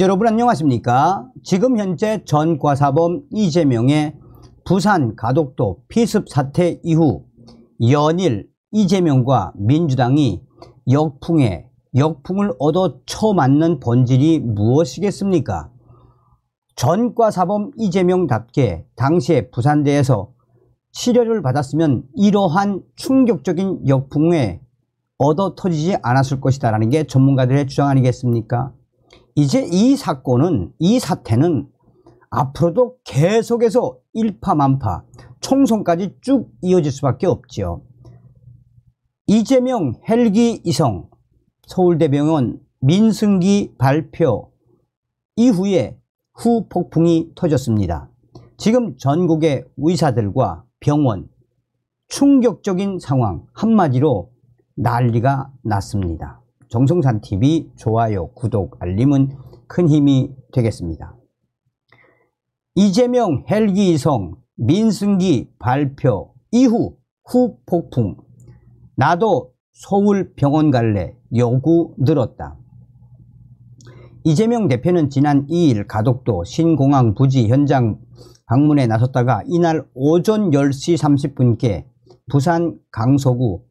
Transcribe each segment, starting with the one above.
여러분 안녕하십니까? 지금 현재 전과사범 이재명의 부산 가덕도 피습 사태 이후 연일 이재명과 민주당이 역풍을 얻어 쳐맞는 본질이 무엇이겠습니까? 전과사범 이재명답게 당시에 부산대에서 치료를 받았으면 이러한 충격적인 역풍에 얻어 터지지 않았을 것이다 라는 게 전문가들의 주장 아니겠습니까? 이제 이 사태는 앞으로도 계속해서 일파만파 총선까지 쭉 이어질 수밖에 없죠. 이재명 헬기 이송 서울대병원 민승기 발표 이후에 후폭풍이 터졌습니다. 지금 전국의 의사들과 병원 충격적인 상황, 한마디로 난리가 났습니다. 정성산TV 좋아요, 구독, 알림은 큰 힘이 되겠습니다. 이재명 헬기 이송 민승기 발표 이후 후폭풍. 나도 서울 병원 갈래 요구 늘었다. 이재명 대표는 지난 2일 가덕도 신공항 부지 현장 방문에 나섰다가 이날 오전 10시 30분께 부산 강서구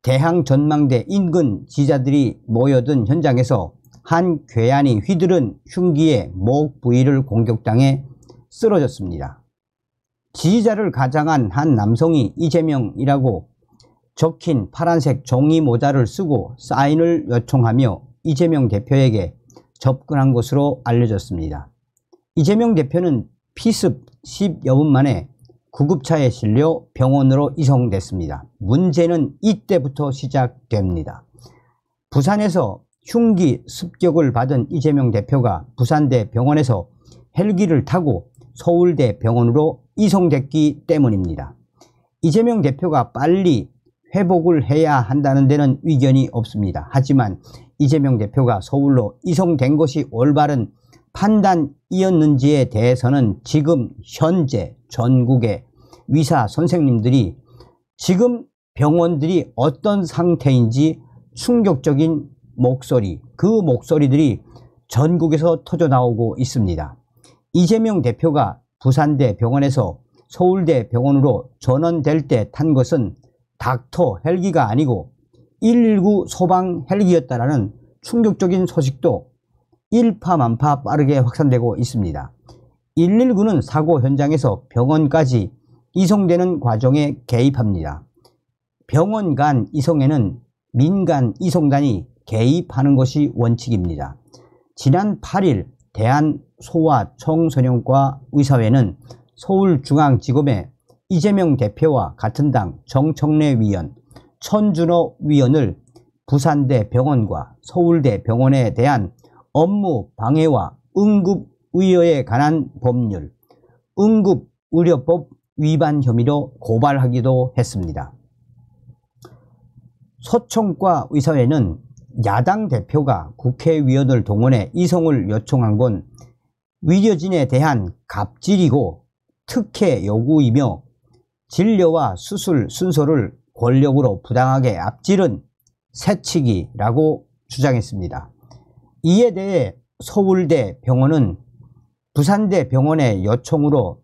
대항전망대 인근 지지자들이 모여든 현장에서 한 괴한이 휘두른 흉기에 목 부위를 공격당해 쓰러졌습니다. 지지자를 가장한 한 남성이 이재명이라고 적힌 파란색 종이 모자를 쓰고 사인을 요청하며 이재명 대표에게 접근한 것으로 알려졌습니다. 이재명 대표는 피습 10여 분 만에 구급차에 실려 병원으로 이송됐습니다. 문제는 이때부터 시작됩니다. 부산에서 흉기 습격을 받은 이재명 대표가 부산대 병원에서 헬기를 타고 서울대 병원으로 이송됐기 때문입니다. 이재명 대표가 빨리 회복을 해야 한다는 데는 의견이 없습니다. 하지만 이재명 대표가 서울로 이송된 것이 올바른 판단이었는지에 대해서는 지금 현재 전국의 의사 선생님들이 지금 병원들이 어떤 상태인지 충격적인 목소리, 그 목소리들이 전국에서 터져 나오고 있습니다. 이재명 대표가 부산대 병원에서 서울대 병원으로 전원될 때 탄 것은 닥터 헬기가 아니고 119 소방 헬기였다라는 충격적인 소식도 일파만파 빠르게 확산되고 있습니다. 119는 사고 현장에서 병원까지 이송되는 과정에 개입합니다. 병원 간 이송에는 민간 이송단이 개입하는 것이 원칙입니다. 지난 8일 대한소아청소년과 의사회는 서울중앙지검에 이재명 대표와 같은 당 정청래 위원, 천준호 위원을 부산대 병원과 서울대 병원에 대한 업무 방해와 응급의료에 관한 법률, 응급의료법 위반 혐의로 고발하기도 했습니다. 소청과 의사회는 야당 대표가 국회의원을 동원해 이송을 요청한 건 의료진에 대한 갑질이고 특혜 요구이며 진료와 수술 순서를 권력으로 부당하게 앞지른 새치기라고 주장했습니다. 이에 대해 서울대 병원은 부산대 병원의 요청으로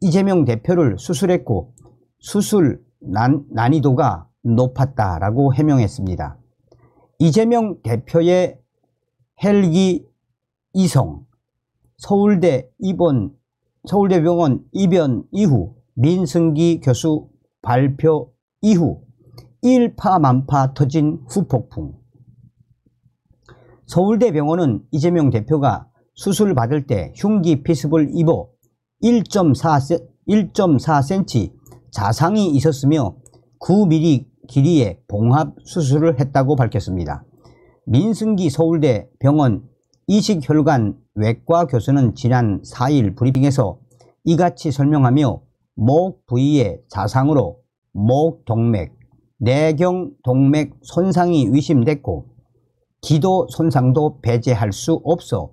이재명 대표를 수술했고 수술 난이도가 높았다라고 해명했습니다. 이재명 대표의 헬기 이송, 서울대병원 입원 이후 민승기 교수 발표 이후 일파만파 터진 후폭풍. 서울대병원은 이재명 대표가 수술 받을 때 흉기 피습을 입어 1.4cm 자상이 있었으며 9mm 길이의 봉합 수술을 했다고 밝혔습니다. 민승기 서울대병원 이식혈관 외과 교수는 지난 4일 브리핑에서 이같이 설명하며 목 부위의 자상으로 목 동맥, 내경 동맥 손상이 의심됐고 기도 손상도 배제할 수 없어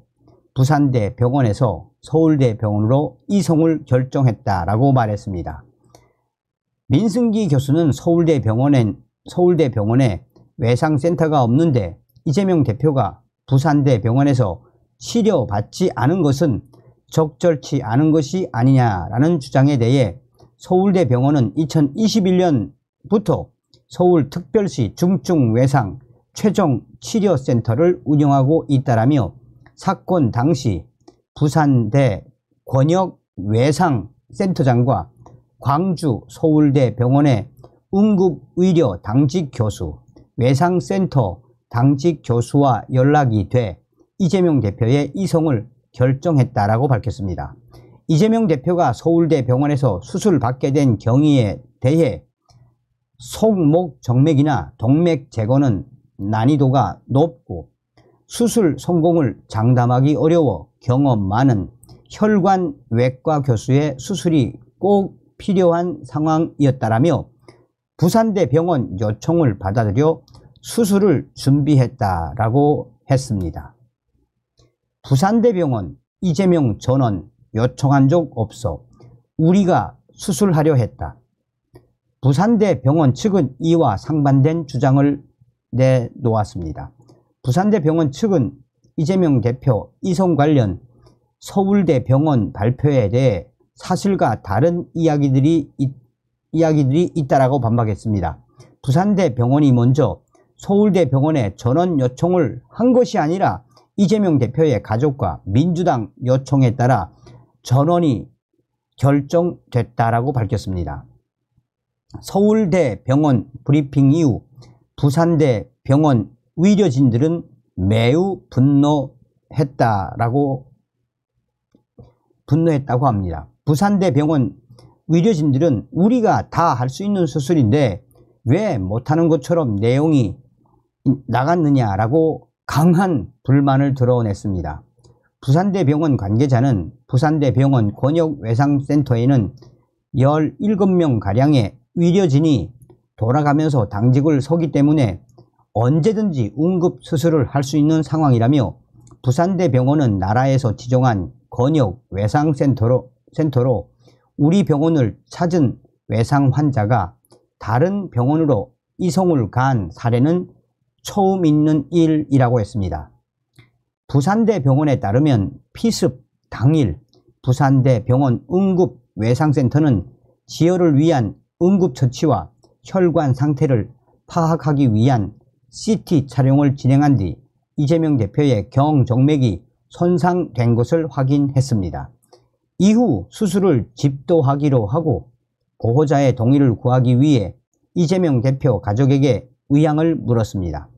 부산대 병원에서 서울대 병원으로 이송을 결정했다라고 말했습니다. 민승기 교수는 서울대 병원에 외상센터가 없는데 이재명 대표가 부산대 병원에서 치료받지 않은 것은 적절치 않은 것이 아니냐라는 주장에 대해 서울대병원은 2021년부터 서울특별시 중증외상 최종치료센터를 운영하고 있다라며 사건 당시 부산대 권역외상센터장과 광주 서울대병원의 응급의료 당직 교수, 외상센터 당직 교수와 연락이 돼 이재명 대표의 이송을 결정했다라고 밝혔습니다. 이재명 대표가 서울대병원에서 수술받게 된 경위에 대해 속목 정맥이나 동맥 제거는 난이도가 높고 수술 성공을 장담하기 어려워 경험 많은 혈관외과 교수의 수술이 꼭 필요한 상황이었다라며 부산대병원 요청을 받아들여 수술을 준비했다라고 했습니다. 부산대병원 이재명 전원 요청한 적 없어 우리가 수술하려 했다. 부산대병원 측은 이와 상반된 주장을 내놓았습니다. 부산대병원 측은 이재명 대표 이송 관련 서울대병원 발표에 대해 사실과 다른 이야기들이 있다라고 반박했습니다. 부산대병원이 먼저 서울대병원에 전원 요청을 한 것이 아니라 이재명 대표의 가족과 민주당 요청에 따라 전원이 결정됐다라고 밝혔습니다. 서울대병원 브리핑 이후 부산대병원 의료진들은 매우 분노했다고 합니다. 부산대병원 의료진들은 우리가 다 할 수 있는 수술인데 왜 못하는 것처럼 내용이 나갔느냐라고 강한 불만을 드러냈습니다. 부산대병원 관계자는 부산대병원 권역외상센터에는 17명가량의 의료진이 돌아가면서 당직을 서기 때문에 언제든지 응급수술을 할 수 있는 상황이라며 부산대병원은 나라에서 지정한 권역외상센터로 우리 병원을 찾은 외상 환자가 다른 병원으로 이송을 간 사례는 처음 있는 일이라고 했습니다. 부산대병원에 따르면 피습 당일 부산대병원 응급외상센터는 지혈을 위한 응급처치와 혈관 상태를 파악하기 위한 CT 촬영을 진행한 뒤 이재명 대표의 경정맥이 손상된 것을 확인했습니다. 이후 수술을 집도하기로 하고 보호자의 동의를 구하기 위해 이재명 대표 가족에게 의향을 물었습니다.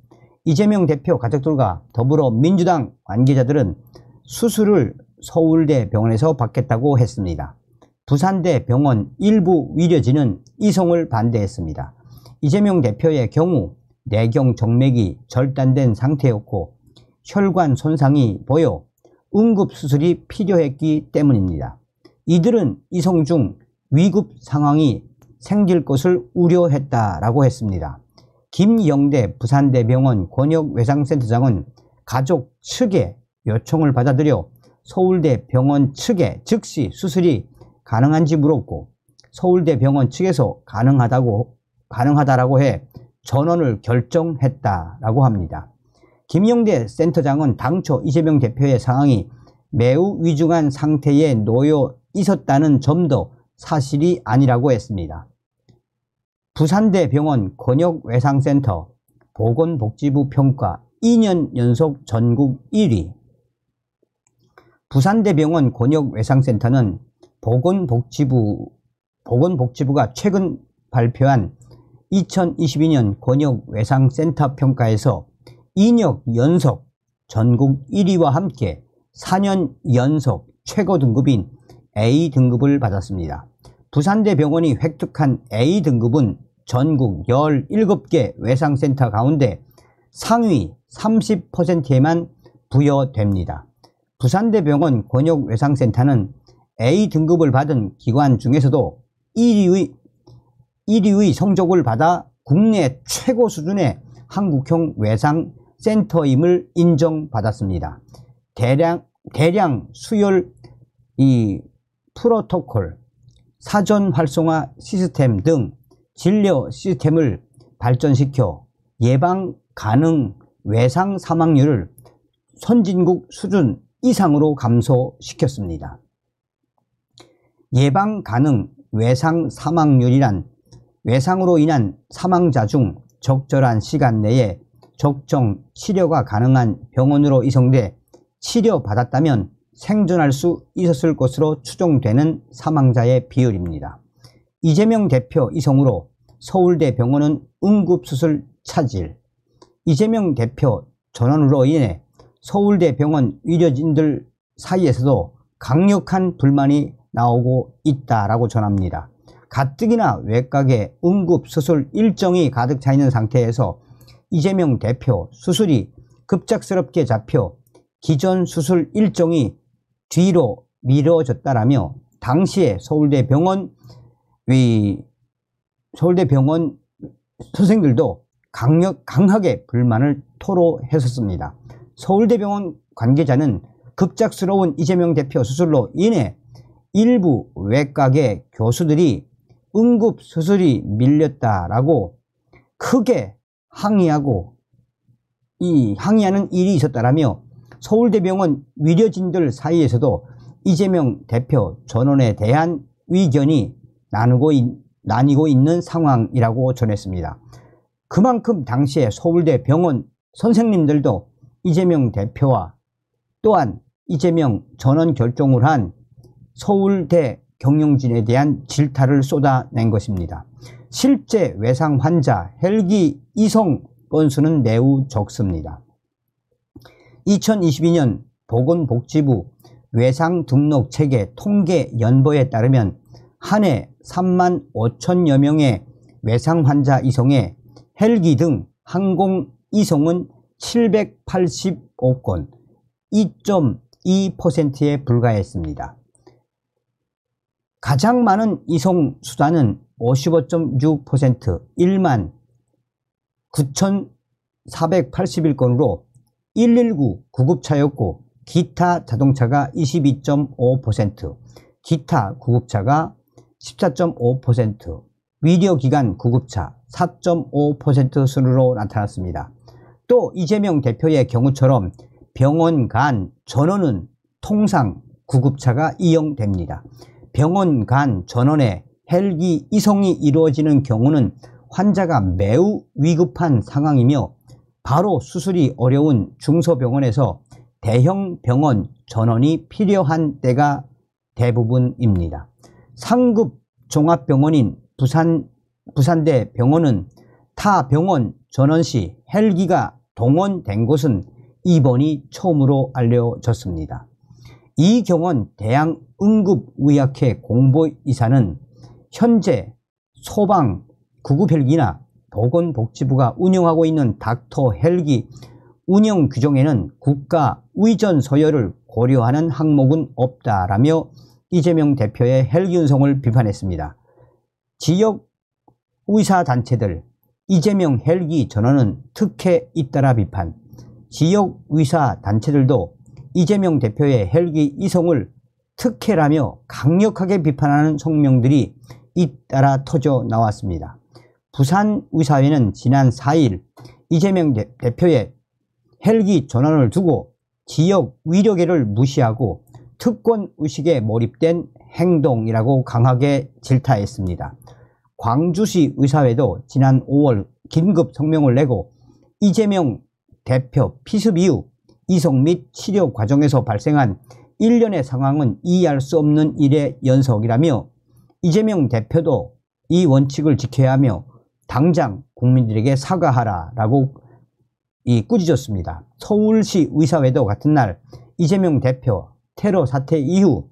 이재명 대표 가족들과 더불어민주당 관계자들은 수술을 서울대병원에서 받겠다고 했습니다. 부산대병원 일부 의료진은 이송을 반대했습니다. 이재명 대표의 경우 내경 정맥이 절단된 상태였고 혈관 손상이 보여 응급수술이 필요했기 때문입니다. 이들은 이송 중 위급 상황이 생길 것을 우려했다라고 했습니다. 김영대 부산대병원 권역외상센터장은 가족 측의 요청을 받아들여 서울대병원 측에 즉시 수술이 가능한지 물었고 서울대병원 측에서 가능하다라고 해 전원을 결정했다라고 합니다. 김영대 센터장은 당초 이재명 대표의 상황이 매우 위중한 상태에 놓여 있었다는 점도 사실이 아니라고 했습니다. 부산대병원 권역외상센터 보건복지부 평가 2년 연속 전국 1위. 부산대병원 권역외상센터는 보건복지부가 최근 발표한 2022년 권역외상센터 평가에서 2년 연속 전국 1위와 함께 4년 연속 최고 등급인 A등급을 받았습니다. 부산대병원이 획득한 A등급은 전국 17개 외상센터 가운데 상위 30%에만 부여됩니다. 부산대병원 권역외상센터는 A등급을 받은 기관 중에서도 1위의 성적을 받아 국내 최고 수준의 한국형 외상센터임을 인정받았습니다. 대량 수혈 프로토콜, 사전 활성화 시스템 등 진료 시스템을 발전시켜 예방 가능 외상 사망률을 선진국 수준 이상으로 감소시켰습니다. 예방 가능 외상 사망률이란 외상으로 인한 사망자 중 적절한 시간 내에 적정 치료가 가능한 병원으로 이송돼 치료받았다면 생존할 수 있었을 것으로 추정되는 사망자의 비율입니다. 이재명 대표 이송으로 서울대병원은 응급수술 차질. 이재명 대표 전원으로 인해 서울대병원 의료진들 사이에서도 강력한 불만이 나오고 있다라고 전합니다. 가뜩이나 외곽에 응급수술 일정이 가득 차 있는 상태에서 이재명 대표 수술이 급작스럽게 잡혀 기존 수술 일정이 뒤로 미뤄졌다라며 당시에 서울대병원 선생들도 강하게 불만을 토로했었습니다. 서울대병원 관계자는 급작스러운 이재명 대표 수술로 인해 일부 외곽의 교수들이 응급수술이 밀렸다라고 크게 항의하는 일이 있었다라며 서울대병원 의료진들 사이에서도 이재명 대표 전원에 대한 의견이 나뉘고 있는 상황이라고 전했습니다. 그만큼 당시에 서울대병원 선생님들도 이재명 대표와 또한 이재명 전원 결정을 한 서울대 경영진에 대한 질타를 쏟아낸 것입니다. 실제 외상 환자 헬기 이송 건수는 매우 적습니다. 2022년 보건복지부 외상 등록 체계 통계 연보에 따르면 한 해 3만 5천여 명의 외상 환자 이송에 헬기 등 항공 이송은 785건, 2.2%에 불과했습니다. 가장 많은 이송 수단은 55.6%, 1만 9,481건으로 119 구급차였고 기타 자동차가 22.5%, 기타 구급차가 14.5%, 의료기관 구급차 4.5% 순으로 나타났습니다. 또 이재명 대표의 경우처럼 병원 간 전원은 통상 구급차가 이용됩니다. 병원 간 전원에 헬기 이송이 이루어지는 경우는 환자가 매우 위급한 상황이며 바로 수술이 어려운 중소병원에서 대형 병원 전원이 필요한 때가 대부분입니다. 상급 종합병원인 부산대 병원은 타 병원 전원 시 헬기가 동원된 곳은 이번이 처음으로 알려졌습니다. 이경원 대양응급의학회 공보이사는 현재 소방 구급헬기나 보건복지부가 운영하고 있는 닥터 헬기 운영 규정에는 국가 의전 서열을 고려하는 항목은 없다라며 이재명 대표의 헬기 운송을 비판했습니다. 지역 의사단체들 이재명 헬기 전원은 특혜 잇따라 비판. 지역 의사단체들도 이재명 대표의 헬기 이송을 특혜라며 강력하게 비판하는 성명들이 잇따라 터져 나왔습니다. 부산의사회는 지난 4일 이재명 대표의 헬기 전원을 두고 지역 의료계를 무시하고 특권의식에 몰입된 행동이라고 강하게 질타했습니다. 광주시 의사회도 지난 5월 긴급 성명을 내고 이재명 대표 피습 이후 이송 및 치료 과정에서 발생한 일련의 상황은 이해할 수 없는 일의 연속이라며 이재명 대표도 이 원칙을 지켜야 하며 당장 국민들에게 사과하라라고 꾸짖었습니다. 서울시 의사회도 같은 날 이재명 대표 테러 사태 이후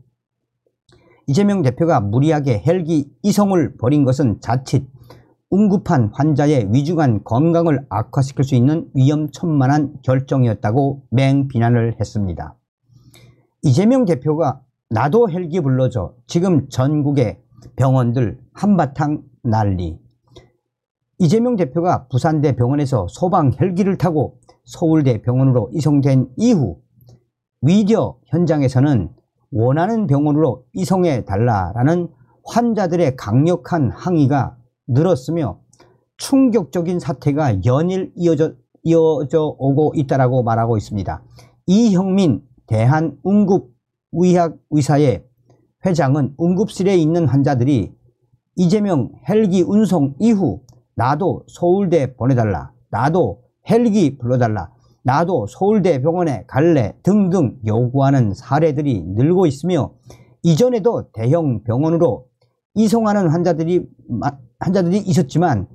이재명 대표가 무리하게 헬기 이송을 벌인 것은 자칫 응급한 환자의 위중한 건강을 악화시킬 수 있는 위험천만한 결정이었다고 맹비난을 했습니다. 이재명 대표가 나도 헬기 불러줘. 지금 전국의 병원들 한바탕 난리. 이재명 대표가 부산대 병원에서 소방 헬기를 타고 서울대 병원으로 이송된 이후 의료 현장에서는 원하는 병원으로 이송해 달라라는 환자들의 강력한 항의가 늘었으며 충격적인 사태가 연일 이어져 오고 있다라고 말하고 있습니다. 이형민 대한응급의학의사의 회장은 응급실에 있는 환자들이 이재명 헬기 운송 이후 나도 서울대 보내달라, 나도 헬기 불러달라, 나도 서울대 병원에 갈래 등등 요구하는 사례들이 늘고 있으며, 이전에도 대형 병원으로 이송하는 환자들이 있었지만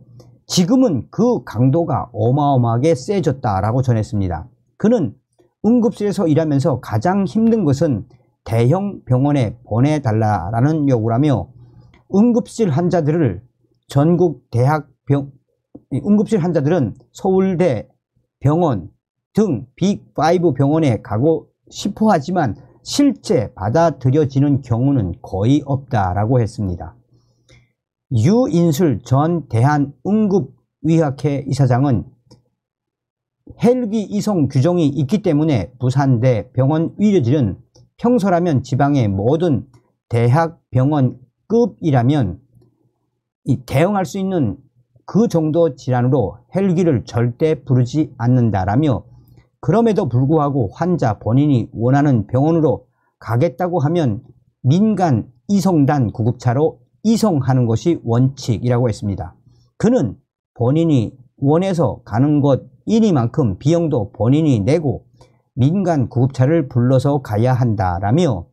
지금은 그 강도가 어마어마하게 세졌다라고 전했습니다. 그는 응급실에서 일하면서 가장 힘든 것은 대형 병원에 보내달라라는 요구라며, 응급실 환자들은 서울대 병원 등 빅5 병원에 가고 싶어 하지만 실제 받아들여지는 경우는 거의 없다라고 했습니다. 유인술 전 대한응급의학회 이사장은 헬기 이송 규정이 있기 때문에 부산대 병원 의료진은 평소라면 지방의 모든 대학병원급이라면 대응할 수 있는 그 정도 질환으로 헬기를 절대 부르지 않는다라며, 그럼에도 불구하고 환자 본인이 원하는 병원으로 가겠다고 하면 민간 이송단 구급차로 이송하는 것이 원칙이라고 했습니다. 그는 본인이 원해서 가는 곳이니만큼 비용도 본인이 내고 민간 구급차를 불러서 가야 한다라며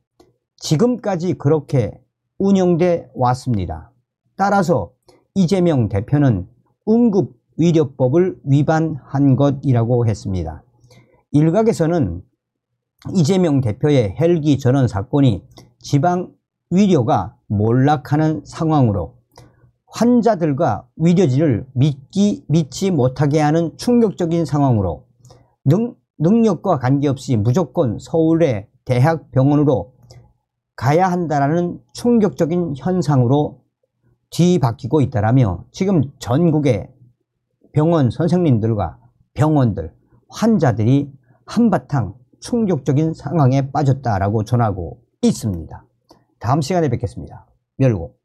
지금까지 그렇게 운영돼 왔습니다. 따라서 이재명 대표는 응급의료법을 위반한 것이라고 했습니다. 일각에서는 이재명 대표의 헬기 전원 사건이 지방 의료가 몰락하는 상황으로 환자들과 의료진을 믿지 못하게 하는 충격적인 상황으로 능력과 관계없이 무조건 서울의 대학병원으로 가야 한다는 충격적인 현상으로 뒤바뀌고 있다라며, 지금 전국의 병원 선생님들과 병원들, 환자들이 한바탕 충격적인 상황에 빠졌다라고 전하고 있습니다. 다음 시간에 뵙겠습니다. 열고.